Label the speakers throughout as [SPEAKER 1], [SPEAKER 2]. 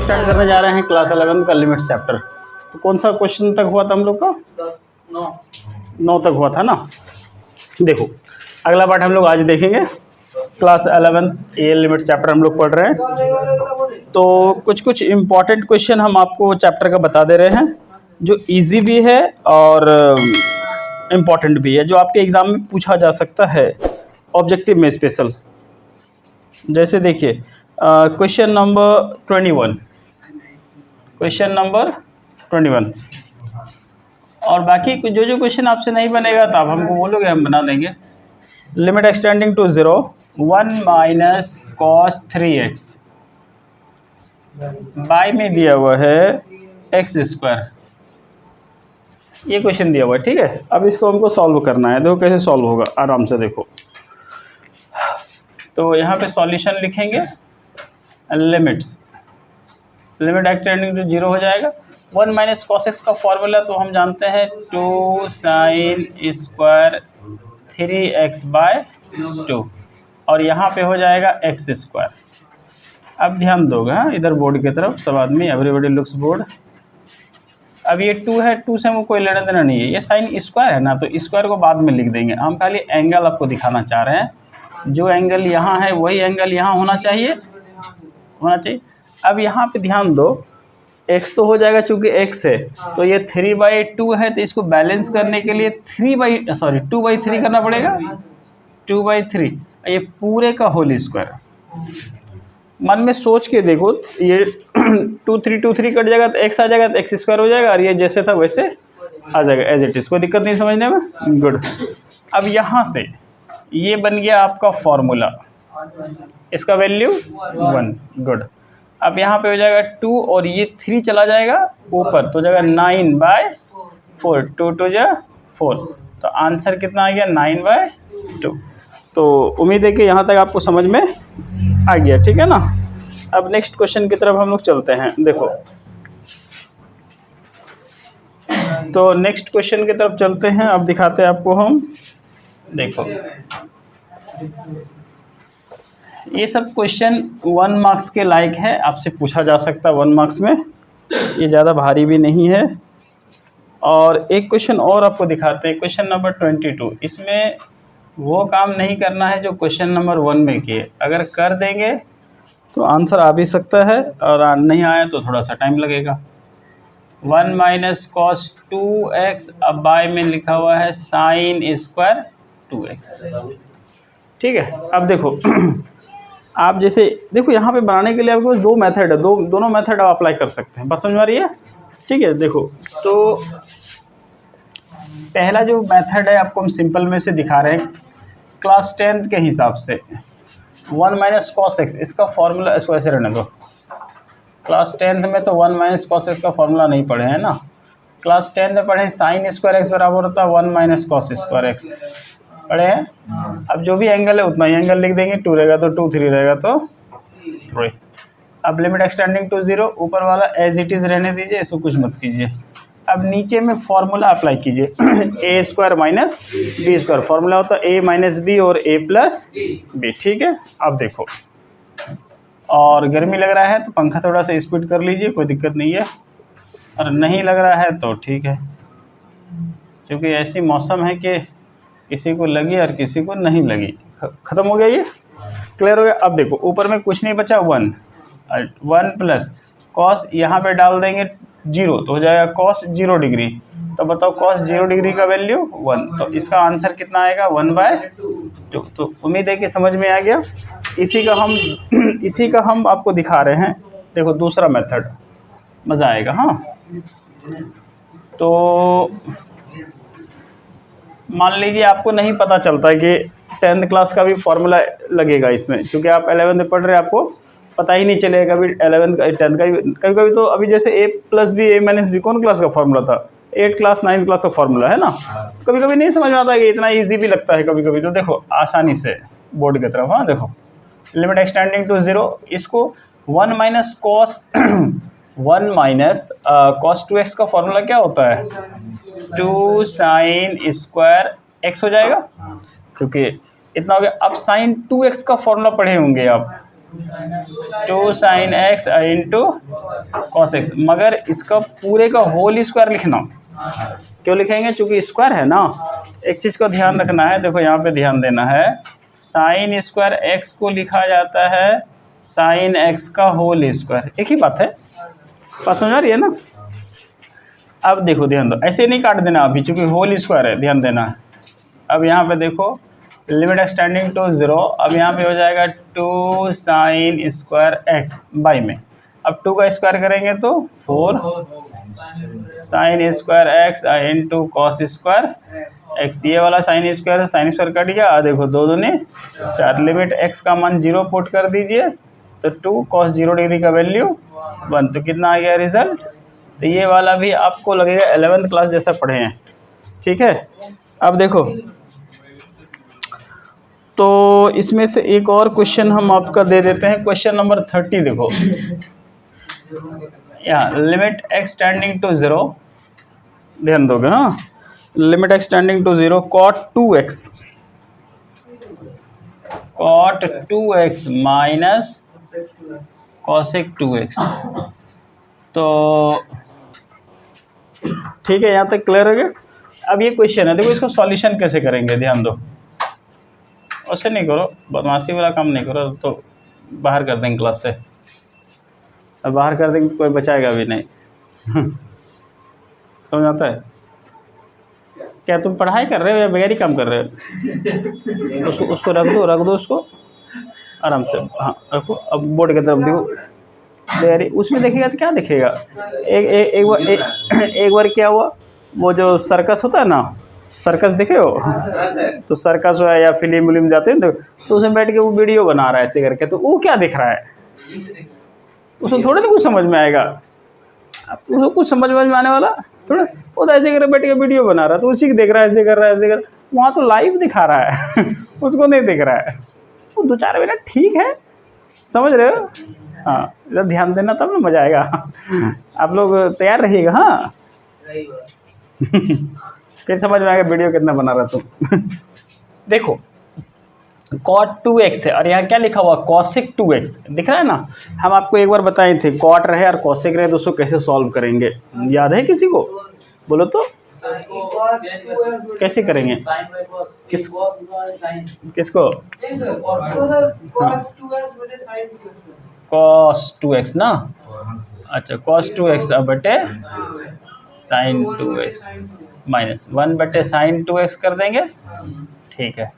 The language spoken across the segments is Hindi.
[SPEAKER 1] स्टार्ट करने जा रहे हैं क्लास 11 का लिमिट्स चैप्टर। तो कौन सा क्वेश्चन तक हुआ था हम लोग का? 9 तक हुआ था ना। देखो अगला पार्ट हम लोग आज देखेंगे। क्लास 11 ये लिमिट्स चैप्टर हम लोग पढ़ रहे हैं। तो कुछ इम्पॉर्टेंट क्वेश्चन हम आपको चैप्टर का बता दे रहे हैं, जो इजी भी है और इम्पॉर्टेंट भी है, जो आपके एग्ज़ाम में पूछा जा सकता है ऑब्जेक्टिव में स्पेशल। जैसे देखिए क्वेश्चन नंबर 21, क्वेश्चन नंबर 21। और बाकी जो क्वेश्चन आपसे नहीं बनेगा तो आप हमको बोलोगे, हम बना देंगे। Limit x tending to 0 1 minus cos 3x by में दिया हुआ है x स्क्वायर, ये क्वेश्चन दिया हुआ है। ठीक है, अब इसको हमको सॉल्व करना है। देखो कैसे सॉल्व होगा, आराम से देखो। तो यहाँ पे सॉल्यूशन लिखेंगे, लिमिट्स, लिमिट एक्सटेंडिंग टू 0 हो जाएगा। 1 माइनस कॉस एक्स का फॉर्मूला तो हम जानते हैं 2 साइन स्क्वायर 3x बाय 2, और यहाँ पे हो जाएगा x स्क्वायर। अब ध्यान दोगे हाँ इधर बोर्ड की तरफ, सब आदमी, एवरीबॉडी लुक्स बोर्ड। अब ये 2 है, 2 से हमको कोई लेना देना नहीं है, ये साइन स्क्वायर है ना, तो स्क्वायर को बाद में लिख देंगे। हम खाली एंगल आपको दिखाना चाह रहे हैं, जो एंगल यहाँ है वही एंगल यहाँ होना चाहिए। अब यहाँ पे ध्यान दो, x तो हो जाएगा, चूँकि x है तो ये 3/2 है, तो इसको बैलेंस करने के लिए 2/3 करना पड़ेगा। 2/3 ये पूरे का होल स्क्वायर। मन में सोच के देखो, ये 2 3 कट जाएगा तो x आ जाएगा, तो x स्क्वायर हो जाएगा, और ये जैसे था वैसे आ जाएगा एज इट इज। कोई दिक्कत नहीं समझने में? गुड। अब यहाँ से ये बन गया आपका फॉर्मूला, इसका वैल्यू 1। गुड। अब यहाँ पे हो जाएगा 2 और ये 3 चला जाएगा ऊपर, तो हो जाएगा 9/4, 2 2 जा 4, तो आंसर कितना आ गया 9/2। तो उम्मीद है कि यहाँ तक आपको समझ में आ गया, ठीक है ना। अब नेक्स्ट क्वेश्चन की तरफ हम लोग चलते हैं। देखो तो नेक्स्ट क्वेश्चन की तरफ चलते हैं, अब दिखाते हैं आपको हम। देखो ये सब क्वेश्चन 1 मार्क्स के लायक है, आपसे पूछा जा सकता है 1 मार्क्स में, ये ज़्यादा भारी भी नहीं है। और एक क्वेश्चन और आपको दिखाते हैं, क्वेश्चन नंबर 22। इसमें वो काम नहीं करना है जो क्वेश्चन नंबर 1 में किए, अगर कर देंगे तो आंसर आ भी सकता है, और नहीं आया तो थोड़ा सा टाइम लगेगा। 1 माइनस कॉस 2x, अब बाय में लिखा हुआ है साइन स्क्वायर 2x। ठीक है, अब देखो आप जैसे देखो यहाँ पे बनाने के लिए आपके पास 2 मेथड है, दोनों मेथड आप अप्लाई कर सकते हैं। बात समझ में आ रही है? ठीक है, देखो तो पहला जो मेथड है आपको हम सिंपल में से दिखा रहे हैं, क्लास 10th के हिसाब से 1 माइनस कॉस एक्स, इसका फॉर्मूला, इसको ऐसे रहने दो। क्लास 10th में तो 1 माइनस कॉस एक्स का फॉर्मूला नहीं पढ़े हैं ना। क्लास 10 में पढ़े साइन स्क्वायर एक्स बराबर होता है 1 माइनस कॉस स्क्वायर एक्स, पढ़े हैं। अब जो भी एंगल है उतना ही एंगल लिख देंगे, 2 रहेगा तो 2, 3 रहेगा तो 3। अब लिमिट एक्सटेंडिंग टू 0, ऊपर वाला एज इट इज़ रहने दीजिए, इसको कुछ मत कीजिए। अब नीचे में फॉर्मूला अप्लाई कीजिए, a square minus b square, formula होता है a माइनस बी और a प्लस बी। ठीक है, अब देखो, और गर्मी लग रहा है तो पंखा थोड़ा सा स्पीड कर लीजिए, कोई दिक्कत नहीं है, और नहीं लग रहा है तो ठीक है, क्योंकि ऐसी मौसम है कि किसी को लगी और किसी को नहीं लगी। ख़त्म हो गया, ये क्लियर हो गया। अब देखो ऊपर में कुछ नहीं बचा, 1 प्लस कॉस, यहाँ पे डाल देंगे 0 तो हो जाएगा कॉस 0 डिग्री। तो बताओ कॉस 0 डिग्री का वैल्यू 1, तो इसका आंसर कितना आएगा 1/2। तो उम्मीद है कि समझ में आ गया। इसी का हम आपको दिखा रहे हैं। देखो दूसरा मेथड, मज़ा आएगा। हाँ, तो मान लीजिए आपको नहीं पता चलता है कि 10th क्लास का भी फॉर्मूला लगेगा इसमें, क्योंकि आप 11th में पढ़ रहे हैं, आपको पता ही नहीं चलेगा कभी 11th का 10th का भी। कभी तो अभी जैसे a plus B, a minus B कौन क्लास का फॉर्मूला था? 8th क्लास 9th क्लास का फॉर्मूला है ना। कभी कभी नहीं समझ में आता है कि इतना ईजी भी लगता है कभी कभी। तो देखो आसानी से बोर्ड की तरफ, हाँ देखो, लिमिट एक्सटेंडिंग टू 0, इसको 1 माइनस कॉस 2x का फॉर्मूला क्या होता है? 2 साइन स्क्वायर x हो जाएगा, क्योंकि इतना हो गया। अब साइन 2x का फॉर्मूला पढ़े होंगे आप, 2 sin x into cos x, मगर इसका पूरे का होल स्क्वायर लिखना। क्यों लिखेंगे? चूंकि स्क्वायर है ना। एक चीज़ को ध्यान रखना है, देखो यहाँ पे ध्यान देना है, साइन स्क्वायर एक्स को लिखा जाता है साइन एक्स का होल स्क्वायर, एक ही बात है। बात समझ आ रही है ना? अब देखो ध्यान दो, ऐसे नहीं काट देना अभी, चूंकि होल स्क्वायर है, ध्यान देना है। अब यहाँ पे देखो लिमिट एक्सटेंडिंग टू 0, अब यहाँ पे हो जाएगा 2 साइन स्क्वायर एक्स बाई में, अब 2 का स्क्वायर करेंगे तो 4 sine square x into cos square x, ये वाला साइन स्क्वायर से साइन स्क्वायर कट गया। देखो 2 दूनी 4, लिमिट एक्स का मान 0 पुट कर दीजिए तो 2 cos 0 डिग्री का वैल्यू 1, तो कितना आ गया रिजल्ट? तो ये वाला भी आपको लगेगा 11th क्लास जैसा पढ़े हैं, ठीक है। अब देखो तो इसमें से एक और क्वेश्चन हम आपका दे देते हैं, क्वेश्चन नंबर 30 देखो, यहाँ लिमिट एक्स टेंडिंग टू 0, ध्यान दोगे हाँ, limit x tending to 0 cot 2x minus cosec 2x, तो ठीक है, यहाँ तक क्लियर हो गया। अब ये क्वेश्चन है, देखो इसको सॉल्यूशन कैसे करेंगे, ध्यान दो, उससे नहीं करो, बदमाशी वाला काम नहीं करो, तो बाहर कर देंगे क्लास से, अब बाहर कर देंगे तो कोई बचाएगा भी नहीं। समझ आता है? क्या तुम पढ़ाई कर रहे हो या बगैर ही काम कर रहे हो? उसको रख दो उसको आराम से, हाँ रखो। अब बोर्ड की तरफ देखो, यार उसमें देखेगा तो क्या देखेगा? एक बार क्या हुआ, वो जो सर्कस होता है ना, सर्कस देखे हो? तो सर्कस है या फिल्म विल्म जाते हैं तो उसमें बैठ के वो वीडियो बना रहा है ऐसे करके, तो वो क्या दिख रहा है? उसमें थोड़े ना कुछ समझ में आएगा, उसको कुछ समझ में आने वाला थोड़ा, वो तो ऐसे कर बैठ के वीडियो बना रहा है, तो उसी को देख रहा है, ऐसे कर रहा है, ऐसे कर, वहाँ तो लाइव दिखा रहा है। उसको नहीं दिख रहा है, वो 2-4 मिनट ठीक है, समझ रहे हो? हाँ, इधर ध्यान देना तब ना मजा आएगा। आप लोग तैयार रहिएगा, हाँ। फिर समझ में आएगा वीडियो कितना बना रहा तुम। देखो cot 2x है और यहाँ क्या लिखा हुआ, cosec 2x दिख रहा है ना। हम आपको एक बार बताए थे cot रहे और cosec रहे तो उसको कैसे सॉल्व करेंगे, याद है किसी को? बोलो तो कैसे करेंगे? किसको? cos 2x ना, अच्छा cos 2x अब बटे sin 2x माइनस 1 बटे sin 2x कर देंगे, ठीक है।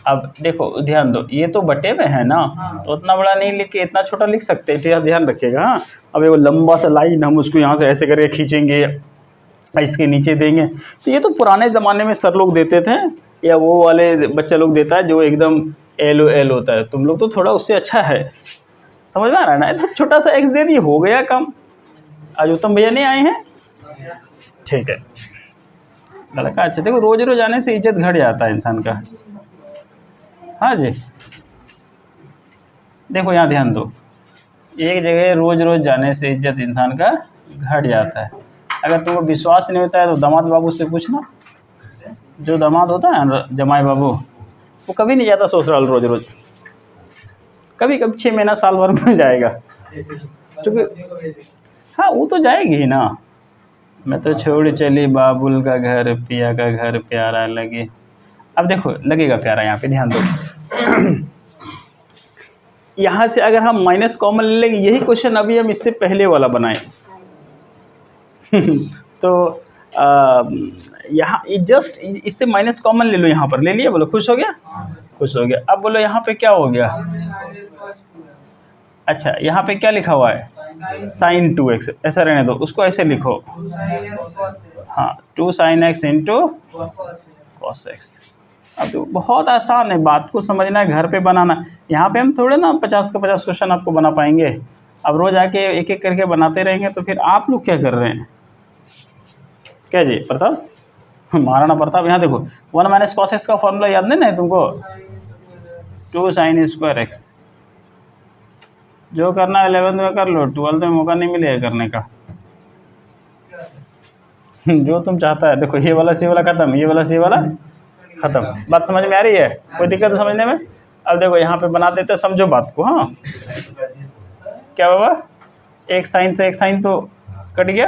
[SPEAKER 1] अब देखो ध्यान दो, ये तो बटे में है ना, तो उतना बड़ा नहीं लिख के इतना छोटा लिख सकते हैं, तो ध्यान रखिएगा हाँ। अब वो लंबा सा लाइन हम उसको यहाँ से ऐसे करके खींचेंगे, इसके नीचे देंगे, तो ये तो पुराने ज़माने में सर लोग देते थे, या वो वाले बच्चा लोग देता है जो एकदम एल होता है। तुम लोग तो थोड़ा उससे अच्छा है, समझ में आ रहा है ना? तो छोटा सा एक्स दे दिए, हो गया काम। आज उत्तम भैया नहीं आए हैं, ठीक है लड़का। अच्छा देखो, रोज रोज आने से इज्जत घट जाता है इंसान का, हाँ जी। देखो यहाँ ध्यान दो, एक जगह रोज रोज जाने से इज्जत इंसान का घट जाता है। अगर तुमको विश्वास नहीं होता है तो दामाद बाबू से पूछना, जो दामाद होता है ना जमाई बाबू, वो कभी नहीं जाता ससुराल रोज रोज, कभी 6 महीना साल भर में जाएगा, क्योंकि हाँ वो तो जाएगी ही ना। मैं तो छोड़ चली बाबुल का घर, पिया का घर प्यारा लगे। अब देखो लगेगा प्यारा, यहाँ पे ध्यान दो। यहाँ से अगर हम माइनस कॉमन ले लेंगे, यही क्वेश्चन अभी हम इससे पहले वाला बनाए। तो यहाँ जस्ट इससे माइनस कॉमन ले लो, यहाँ पर ले लिया, बोलो खुश हो गया, खुश हो गया। अब बोलो यहाँ पे क्या हो गया, अच्छा यहाँ पे क्या लिखा हुआ है, sin 2x, ऐसा रहने दो, उसको ऐसे लिखो, हाँ 2 sin x into cos x। अब तो बहुत आसान है, बात को समझना है, घर पे बनाना। यहाँ पे हम थोड़े ना 50 का 50 क्वेश्चन आपको बना पाएंगे। अब रोज आके एक एक करके बनाते रहेंगे तो फिर आप लोग क्या कर रहे हैं, क्या जी प्रताप, महाराणा प्रताप। यहाँ देखो 1 माइनस cos x का फॉर्मूला याद नहीं है तुमको, 2 sin स्क्वायर x। जो करना है 11th में कर लो, 12th में मौका नहीं मिलेगा करने का। जो तुम चाहता है, देखो ये वाला से वाला खत्म, ये वाला से वाला खत्म। बात समझ में आ रही है? कोई दिक्कत है समझने में? अब देखो यहाँ पे बना देते हैं, समझो बात को। हाँ क्या बाबा, एक साइन से एक साइन तो कट गया।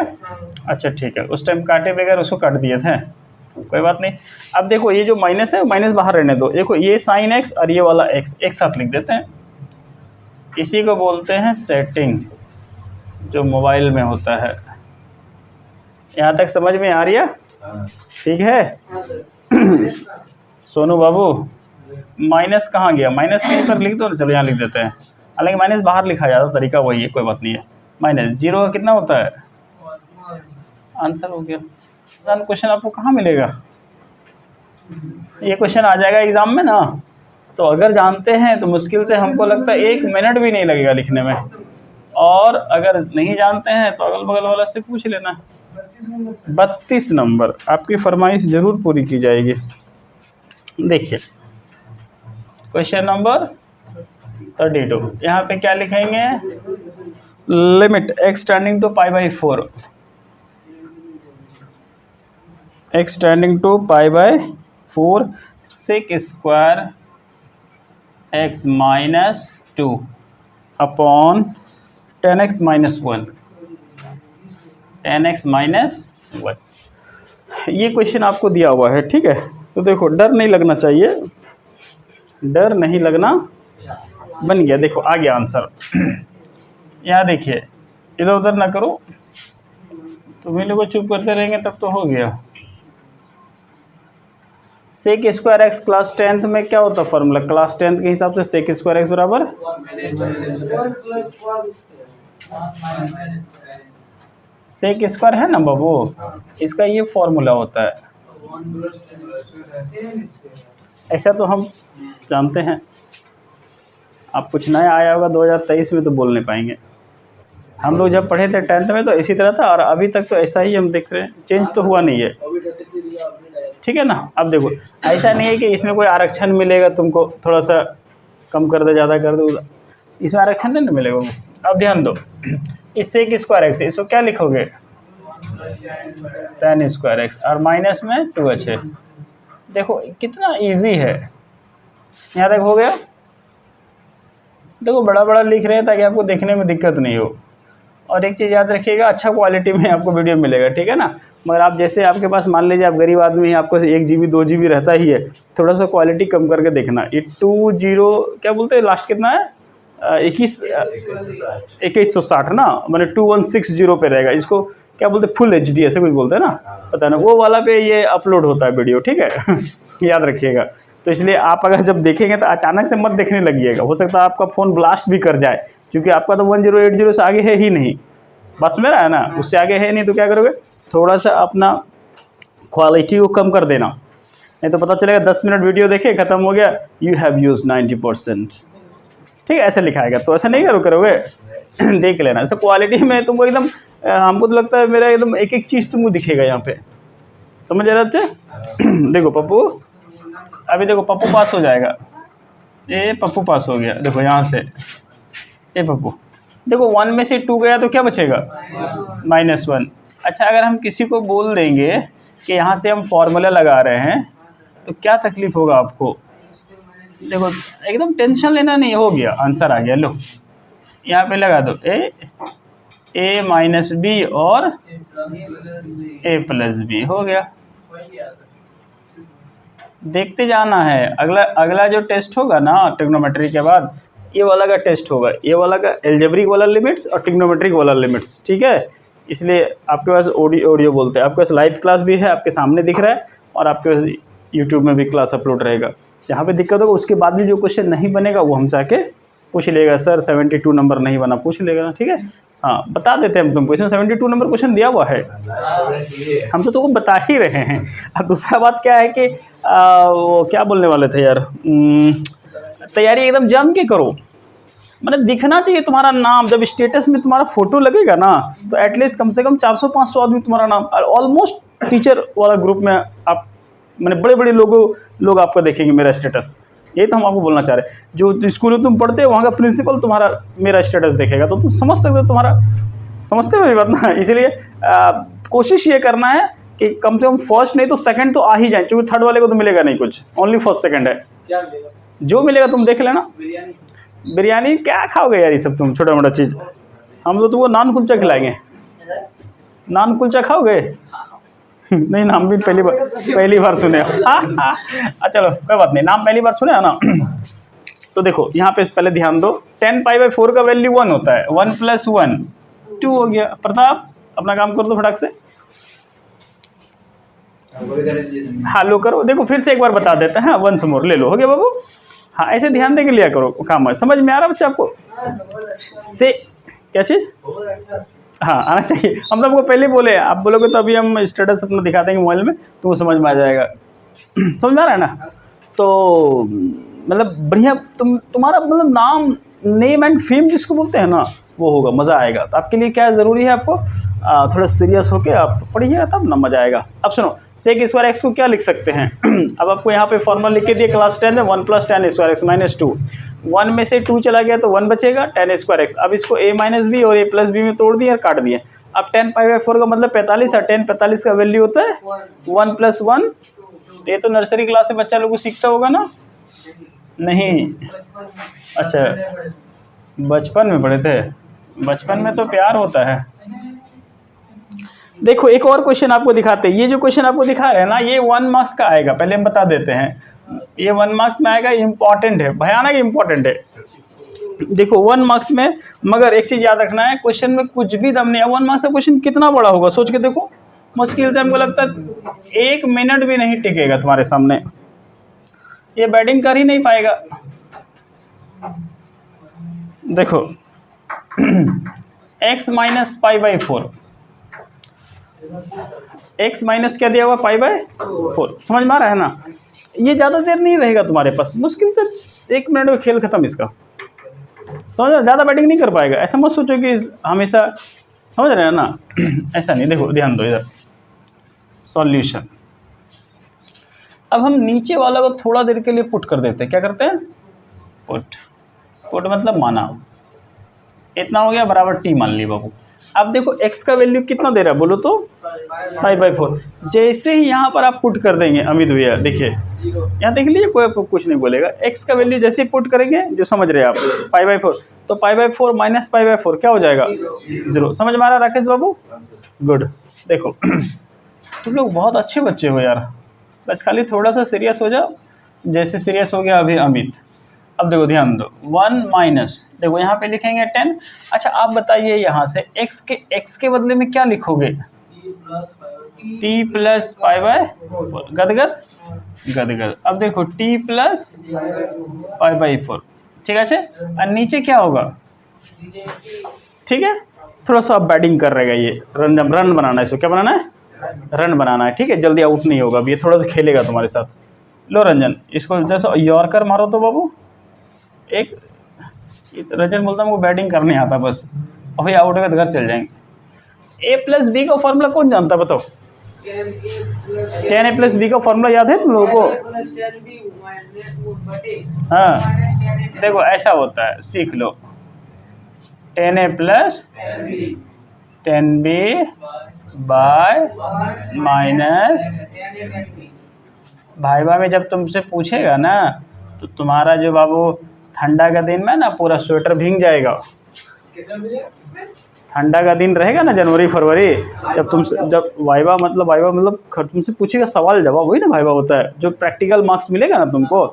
[SPEAKER 1] अच्छा ठीक है, उस टाइम काटे बगैर उसको काट दिए थे, कोई बात नहीं। अब देखो ये जो माइनस है, माइनस बाहर रहने दो। देखो ये साइन एक्स और ये वाला एक्स एक साथ लिख देते हैं। इसी को बोलते हैं सेटिंग, जो मोबाइल में होता है। यहाँ तक समझ में आ रही है? ठीक है। सोनू बाबू, माइनस कहाँ गया? माइनस कहीं पर लिख दो ना, चलो यहाँ लिख देते हैं। हालांकि माइनस बाहर लिखा जाता, तरीका वही है, कोई बात नहीं है। माइनस जीरो का कितना होता है? आंसर हो गया। क्वेश्चन आपको कहाँ मिलेगा? ये क्वेश्चन आ जाएगा एग्जाम में ना, तो अगर जानते हैं तो मुश्किल से हमको लगता है 1 मिनट भी नहीं लगेगा लिखने में, और अगर नहीं जानते हैं तो अगल बगल वाला से पूछ लेना। 32 नंबर आपकी फरमाइश जरूर पूरी की जाएगी। देखिए क्वेश्चन नंबर 32, यहाँ पे क्या लिखेंगे? Limit x tending to π/4, x tending to π/4 sec square x minus 2 upon 10x minus 1, 10x minus 1। ये क्वेश्चन आपको दिया हुआ है, ठीक है। तो देखो डर नहीं लगना चाहिए, डर नहीं लगना। बन गया, देखो आ गया आंसर। यहाँ देखिए, इधर उधर ना करो, तुम ही लोग चुप करते रहेंगे तब तो हो गया। Sec square x class 10th में क्या होता फॉर्मूला? क्लास 10th के हिसाब से सेक स्क्वायर एक्स बराबर सेक स्क्वायर है ना बाबू, इसका ये फॉर्मूला होता है। ऐसा तो हम जानते हैं, आप कुछ नया आया होगा 2023 में तो बोल नहीं पाएंगे। हम लोग जब पढ़े थे 10th में तो इसी तरह था, और अभी तक तो ऐसा ही हम देख रहे हैं, चेंज तो हुआ नहीं है, ठीक है ना। अब देखो ऐसा नहीं है कि इसमें कोई आरक्षण मिलेगा तुमको, थोड़ा सा कम कर दे ज़्यादा कर दो, इसमें आरक्षण नहीं ना मिलेगा। अब ध्यान दो, इससे कि स्क्वायर एक्स, इसको क्या लिखोगे? tan स्क्वायर एक्स, और माइनस में 2h है। देखो कितना इजी है, यहाँ तक हो गया। देखो बड़ा बड़ा लिख रहे हैं ताकि आपको देखने में दिक्कत नहीं हो। और एक चीज़ याद रखिएगा, अच्छा क्वालिटी में आपको वीडियो मिलेगा, ठीक है ना। मगर आप जैसे आपके पास मान लीजिए आप गरीब आदमी हैं, आपको 1 GB 2 GB रहता ही है, थोड़ा सा क्वालिटी कम करके देखना। ये 20 क्या बोलते हैं लास्ट कितना है? 2160 ना, मैंने 2160 पे रहेगा। इसको क्या बोलते हैं? फुल HD ऐसे कुछ बोलते हैं ना, पता ना, वो वाला पे ये अपलोड होता है वीडियो, ठीक है। याद रखिएगा। तो इसलिए आप अगर जब देखेंगे तो अचानक से मत देखने लगिएगा, हो सकता है आपका फ़ोन ब्लास्ट भी कर जाए, क्योंकि आपका तो 1080 से आगे है ही नहीं, बस मेरा है ना, उससे आगे है नहीं। तो क्या करोगे? थोड़ा सा अपना क्वालिटी को कम कर देना, नहीं तो पता चलेगा 10 मिनट वीडियो देखे ख़त्म हो गया, यू हैव यूज 90%, ठीक है, ऐसे लिखाएगा। तो ऐसा नहीं करोगे। देख लेना, ऐसा क्वालिटी में तुमको एकदम, हमको तो लगता है मेरा एकदम एक एक चीज़ तुमको दिखेगा यहाँ पे, समझ आ रहा है बच्चे? देखो पप्पू, अभी देखो पप्पू पास हो जाएगा, ये पप्पू पास हो गया। देखो यहाँ से ये पप्पू, देखो 1 में से 2 गया तो क्या बचेगा? -1। अच्छा अगर हम किसी को बोल देंगे कि यहाँ से हम फॉर्मूला लगा रहे हैं तो क्या तकलीफ़ होगा आपको? देखो एकदम टेंशन लेना नहीं, हो गया आंसर आ गया। लो यहाँ पे लगा दो a माइनस बी और a प्लस बी, हो गया। देखते जाना है, अगला जो टेस्ट होगा ना ट्रिग्नोमेट्री के बाद, ये वाला का टेस्ट होगा, ये वाला का एल्जेब्रिक वाला लिमिट्स और ट्रिग्नोमेट्रिक वाला लिमिट्स, ठीक है। इसलिए आपके पास ऑडियो बोलते हैं, आपके पास लाइव क्लास भी है, आपके सामने दिख रहा है, और आपके पास यूट्यूब में भी क्लास अपलोड रहेगा। जहाँ पे दिक्कत होगा उसके बाद भी जो क्वेश्चन नहीं बनेगा वो हम जाके पूछ लेगा, सर 72 नंबर नहीं बना, पूछ लेगा ना, ठीक है। हाँ बता देते हैं हम तुमको, इसमें 72 नंबर क्वेश्चन दिया हुआ है, हम तो तुमको बता ही रहे हैं। अब दूसरा बात क्या है कि वो क्या बोलने वाले थे यार, तैयारी एकदम जम के करो, मतलब दिखना चाहिए तुम्हारा नाम, जब स्टेटस में तुम्हारा फोटो लगेगा ना तो एटलीस्ट कम से कम 400-500 आदमी तुम्हारा नाम, ऑलमोस्ट टीचर वाला ग्रुप में आप, मैंने बड़े बड़े लोग आपका देखेंगे मेरा स्टेटस। यही तो हम आपको बोलना चाह रहे हैं, जो स्कूल में तुम पढ़ते हो वहाँ का प्रिंसिपल तुम्हारा मेरा स्टेटस देखेगा तो तुम समझ सकते हो, तुम्हारा समझते हो मेरी बात ना। इसलिए कोशिश ये करना है कि कम से कम फर्स्ट नहीं तो सेकंड तो आ ही जाए, क्योंकि थर्ड वाले को तो मिलेगा नहीं कुछ, ओनली फर्स्ट सेकंड है।
[SPEAKER 2] क्या मिलेगा?
[SPEAKER 1] जो मिलेगा तुम देख लेना।
[SPEAKER 2] बिरयानी।
[SPEAKER 1] बिरयानी क्या खाओगे यार ये सब तुम, छोटा मोटा चीज़। हम तो तुमको नान कुलचा खिलाएंगे। नान कुलचा खाओगे? नहीं, नाम भी पहली बार सुने। चलो कोई बात नहीं, नाम पहली बार सुने है ना। तो देखो यहाँ पे पहले ध्यान दो, 10π/4 का वैल्यू 1 होता है, 1 + 1 2 हो गया। प्रताप अपना काम कर दो फटाक से। हाँ लो करो, देखो फिर से एक बार बता देते हैं, 1 मोर ले लो, हो गया बाबू। हाँ ऐसे ध्यान दे के लिया करो काम, समझ में आ रहा बच्चा आपको? से क्या चीज़? हाँ आना चाहिए, हम तो आपको पहले बोले, आप बोलोगे तो अभी हम स्टेटस अपना दिखा देंगे मोबाइल में, तो समझ में आ जाएगा। समझ में आ रहा है ना? तो मतलब बढ़िया, तुम्हारा मतलब नाम, नेम एंड फेम जिसको बोलते हैं ना, वो होगा, मज़ा आएगा। तो आपके लिए क्या ज़रूरी है, आपको थोड़ा सीरियस होके आप पढ़िएगा तब ना मज़ा आएगा। अब सुनो, sec² x को क्या लिख सकते हैं? अब आपको यहाँ पे फॉर्मूला लिख के दिए क्लास 10 में, 1 + tan² x - 2। 1 में से 2 चला गया तो 1 बचेगा, tan² x। अब इसको a - b और a + b में तोड़ दिए और काट दिए। अब 10π/4 का मतलब 45 है, 10 45 का वैल्यू होता है 1 + 1। ये तो नर्सरी क्लास में बच्चा लोग को सीखता होगा ना? नहीं, अच्छा बचपन में पढ़े थे, बचपन में तो प्यार होता है। देखो एक और क्वेश्चन आपको दिखाते हैं, ये जो क्वेश्चन आपको दिखा रहे हैं ना, ये 1 मार्क्स का आएगा, पहले हम बता देते हैं। ये 1 मार्क्स में आएगा, इम्पॉर्टेंट है, भयानक इम्पॉर्टेंट है। देखो 1 मार्क्स में, मगर एक चीज़ याद रखना है, क्वेश्चन में कुछ भी दम नहीं है। 1 मार्क्स का क्वेश्चन कितना बड़ा होगा सोच के देखो, मुश्किल से हमको लगता है 1 मिनट भी नहीं टिकेगा तुम्हारे सामने, ये बैटिंग कर ही नहीं पाएगा। देखो x - π/4, x माइनस क्या दिया हुआ, π/4, समझ में आ रहा है ना? ये ज़्यादा देर नहीं रहेगा तुम्हारे पास, मुश्किल से 1 मिनट में खेल खत्म इसका, समझ, ज़्यादा बैटिंग नहीं कर पाएगा। ऐसा मत सोचो कि हमेशा, समझ रहे हैं ना? ऐसा नहीं, देखो ध्यान दो इधर, सॉल्यूशन। अब हम नीचे वाला को थोड़ा देर के लिए पुट कर देते हैं, क्या करते हैं? पुट मतलब माना, इतना हो गया बराबर t मान ली बाबू। अब देखो x का वैल्यू कितना दे रहा है बोलो तो, 5/4। जैसे ही यहाँ पर आप पुट कर देंगे अमित भैया, देखिए यहाँ देख लीजिए, कोई कुछ नहीं बोलेगा। x का वैल्यू जैसे ही पुट करेंगे, जो समझ रहे हैं आप, 5/4, तो 5/4 - π/4 क्या हो जाएगा? 0। समझ में आ रहा राकेश बाबू? गुड। देखो तुम लोग बहुत अच्छे बच्चे हो यार, बस खाली थोड़ा सा सीरियस हो जाओ, जैसे सीरियस हो गया अभी अमित। अब देखो ध्यान दो, 1 - देखो यहाँ पे लिखेंगे 10। अच्छा आप बताइए यहाँ से x के बदले में क्या लिखोगे? t + π/4, गदगद। अब देखो t + π/4, ठीक है। और नीचे क्या होगा? ठीक है, थोड़ा सा आप बैटिंग कर रहेगा, ये रन बनाना है, इसको क्या बनाना है? रन बनाना है, ठीक है। जल्दी आउट नहीं होगा, अब ये थोड़ा सा खेलेगा तुम्हारे साथ। लो रंजन, इसको जैसा यॉर्कर मारो तो बाबू, एक रंजन बोलता है हमको बैटिंग करने आता बस, और फिर आउट होगा तो घर चल जाएंगे। a + b का फॉर्मूला कौन जानता है बताओ? 10a + b का फॉर्मूला याद है तुम लोगों को? हाँ देखो ऐसा होता है, सीख लो। 10a + 10b भाईबा में जब तुमसे पूछेगा ना, तो तुम्हारा जो बाबू ठंडा का दिन में ना पूरा स्वेटर भीग जाएगा। ठंडा का दिन रहेगा ना, जनवरी फरवरी, जब वाइवा मतलब तुमसे पूछेगा सवाल जवाब, वही ना वाइवा होता है, जो प्रैक्टिकल मार्क्स मिलेगा ना तुमको,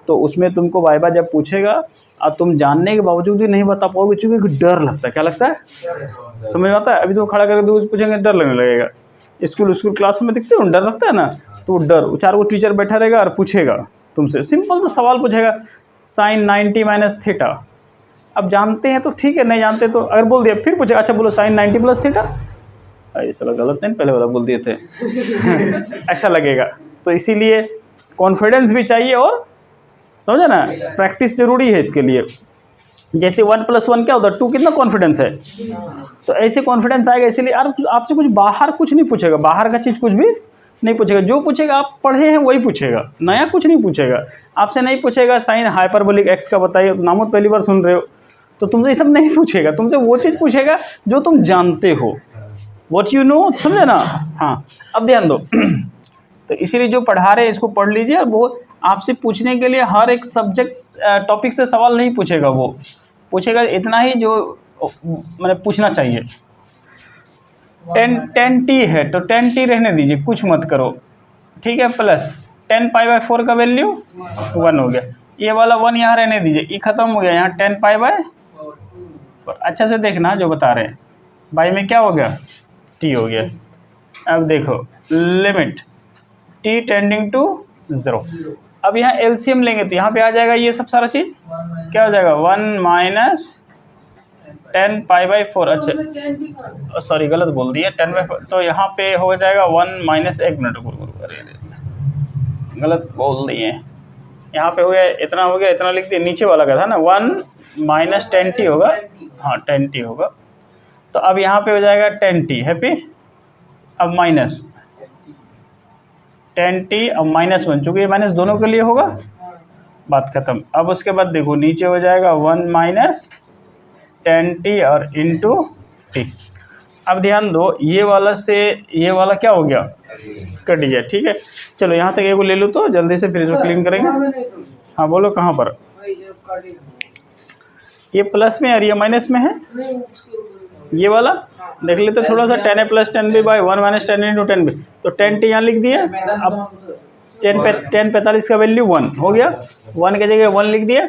[SPEAKER 1] तो उसमें तुमको वाइवा जब पूछेगा और तुम जानने के बावजूद भी नहीं बता पाओगे, चूँकि डर लगता है। क्या लगता है? समझ में आता है? अभी तो खड़ा करके पूछेंगे, डर लगने लगेगा। स्कूल क्लास में दिखते हो डर लगता है ना, तो डर, 4 गो टीचर बैठा रहेगा और पूछेगा तुमसे, सिंपल तो सवाल पूछेगा, sin 90 - थीटा। अब जानते हैं तो ठीक है, नहीं जानते तो अगर बोल दिया फिर पूछेगा, अच्छा बोलो sin 90 + थीटा, ऐसा गलत नहीं, पहले वाला बोल दिए थे। ऐसा लगेगा, तो इसीलिए कॉन्फिडेंस भी चाहिए, और समझा ना, प्रैक्टिस जरूरी है इसके लिए। जैसे 1 + 1 क्या होता है? 2, कितना कॉन्फिडेंस है, तो ऐसे कॉन्फिडेंस आएगा। इसीलिए आपसे कुछ नहीं पूछेगा, बाहर का चीज़ कुछ भी नहीं पूछेगा। जो पूछेगा आप पढ़े हैं वही पूछेगा, नया कुछ नहीं पूछेगा। आपसे नहीं पूछेगा साइन हाइपरबोलिक x का बताइए, तो नाम पहली बार सुन रहे हो, तो तुमसे ये सब नहीं पूछेगा। तुमसे वो चीज़ पूछेगा जो तुम जानते हो, व्हाट यू नो, समझे ना? हाँ अब ध्यान दो। तो इसीलिए जो पढ़ा रहे हैं इसको पढ़ लीजिए, और वो आपसे पूछने के लिए हर एक सब्जेक्ट टॉपिक से सवाल नहीं पूछेगा, वो पूछेगा इतना ही जो मैंने पूछना चाहिए। 10t है तो 10t रहने दीजिए, कुछ मत करो, ठीक है। प्लस 10π/4 का वैल्यू 1 हो गया, ये वाला 1 यहाँ रहने दीजिए, ये खत्म हो गया, यहाँ 10π/4। अच्छा से देखना जो बता रहे हैं, बाई में क्या हो गया, t हो गया। अब देखो लिमिट t टेंडिंग टू 0। अब यहाँ एलसीएम लेंगे तो यहाँ पे आ जाएगा ये सब सारा चीज़, क्या हो जाएगा 1 - 10π/4। अच्छा सॉरी गलत बोल दिया, 10/4 तो यहाँ पे हो जाएगा 1 - 1 मिनट, गलत बोल दिए, यहाँ पे हो गया इतना, हो गया इतना लिख दिया, नीचे वाला का था ना 1 - 10t होगा, हाँ 10t होगा। तो अब यहाँ पे हो जाएगा 10t हैप्पी, अब माइनस 10t, अब -1, चूँकि ये माइनस दोनों के लिए होगा, बात ख़त्म। अब उसके बाद देखो नीचे हो जाएगा 1 - 10t और इंटू t। अब ध्यान दो, ये वाला से ये वाला क्या हो गया, कट गया, ठीक है। चलो यहाँ तक एगो ले लो तो जल्दी से फिर इसको क्लीन करेंगे। हाँ बोलो कहाँ पर, ये प्लस में और ये माइनस में है, ये वाला देख लेते थोड़ा सा, 10a + 10b/1 - 10 × 10b, तो 10t यहाँ लिख दिया। अब 1045 का वैल्यू 1 हो गया, 1 की जगह 1 लिख दिया,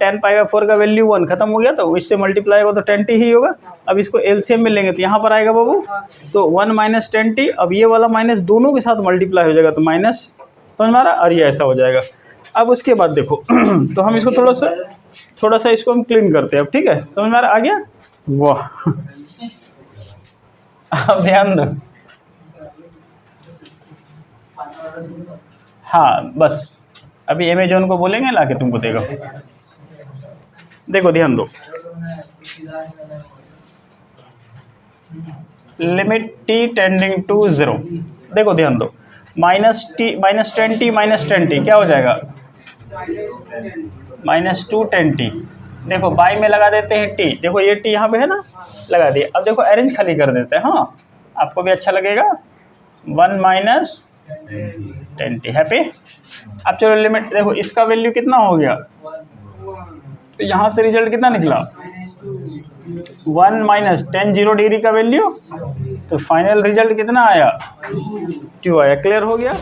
[SPEAKER 1] 10π/4 का वैल्यू 1 खत्म हो गया, तो इससे मल्टीप्लाई होगा तो 10t ही होगा। अब इसको एलसीएम में लेंगे तो यहाँ पर आएगा बाबू, तो 1 - 10t, अब ये वाला माइनस दोनों के साथ मल्टीप्लाई हो जाएगा तो माइनस, समझ में आ रहा, और ये ऐसा हो जाएगा। अब उसके बाद देखो तो हम इसको थोड़ा सा इसको हम क्लीन करते हैं अब, ठीक है, समझ में आ गया, वाह। अब ध्यान दो, हाँ बस अभी अमेजोन को बोलेंगे ला के तुमको देगा। देखो ध्यान दो, लिमिट t टेंडिंग टू 0, देखो ध्यान दो, -10t क्या हो जाएगा, -210t। देखो बाई में लगा देते हैं t, देखो ये t यहाँ पे है ना, लगा दिए। अब देखो अरेंज खाली कर देते हैं, हाँ आपको भी अच्छा लगेगा, 1 - 10t हैप्पी। अब चलो लिमिट देखो, इसका वैल्यू कितना हो गया, तो यहाँ से रिजल्ट कितना निकला, 1 - 10 0 डिग्री का वैल्यू, तो फाइनल रिजल्ट कितना आया, 2 आया। क्लियर हो गया।